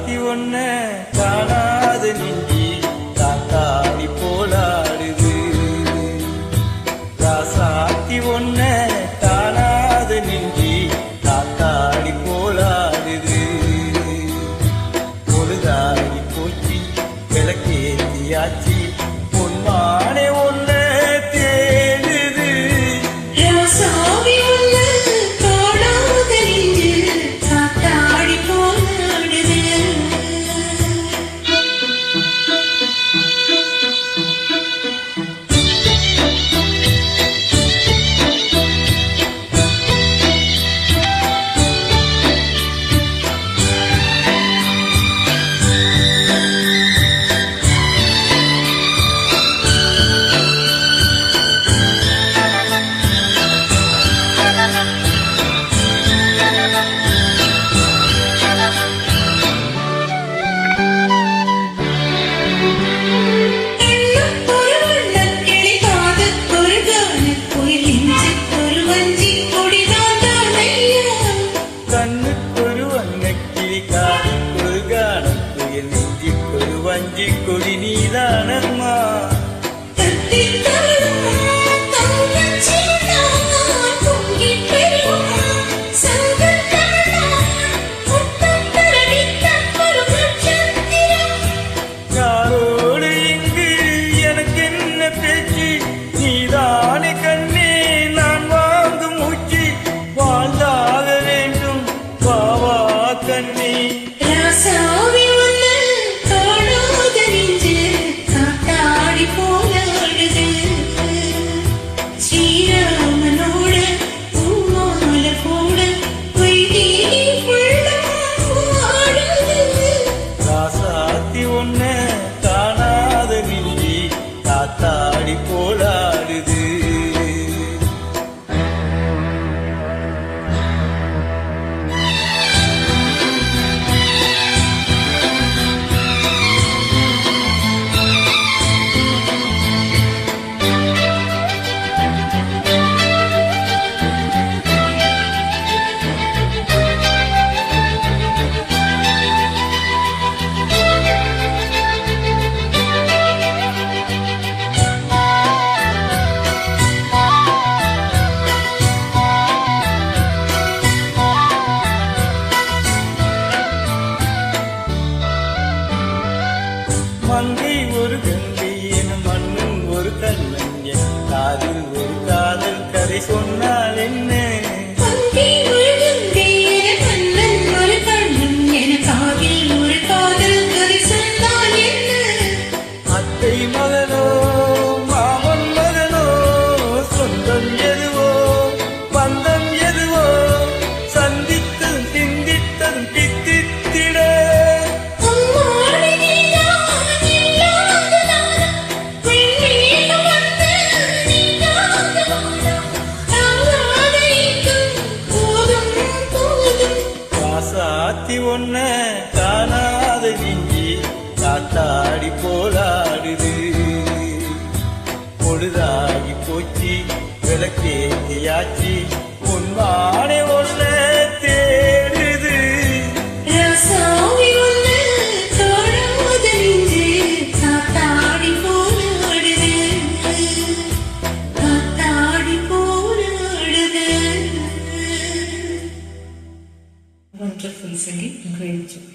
ராசாத்தி ஒன்ன காணாத நெஞ்சி காத்தாடி போலாடுது. ராசாத்தி ஒன்ன காணாத நெஞ்சி காத்தாடி போலாடுது. பொழுதாடி போச்சு விளக்கேத்தியாச்சு பொன்மானே ஒன்ன தேடுது. ராசாவி ஒன்ன காணாத நெஞ்சு காத்தாடி போலாடுது. வஞ்சி கொடி நீதானம்மா. யாரோடு இங்கு எனக்கு என்ன பேச்சு நீதானே கண்ணே நான் வாங்கும் மூச்சு வாழ்ந்தாக வேண்டும் பாவா கண்ணே. ஒன்ன காணாத நெஞ்சி காத்தாடி போலாடுது. மங்கை ஒரு கங்கை என மண்ணும் ஒரு கண்ணன் என் காதில் ஒரு காதல் கதை சொன்னால் என்ன. அத்தை மகனோ மாமன் மகனோ சொந்தம் எதுவோ பந்தம் எதுவோ சந்தித்ததும் சிந்தித்ததும் பித்தித்திட. ராசாத்தி ஒன்ன காணாத நெஞ்சி காத்தாடி போலாடுது. பொழுதாகி போச்சு விளக்கேத்தியாச்சு பொன்மானே ஒன்ன தேடுது. ராசாவி ஒன்ன காணாத நெஞ்சு காத்தாடி போலாடுது. காத்தாடி போலாடுது. Wonderful singing, great job.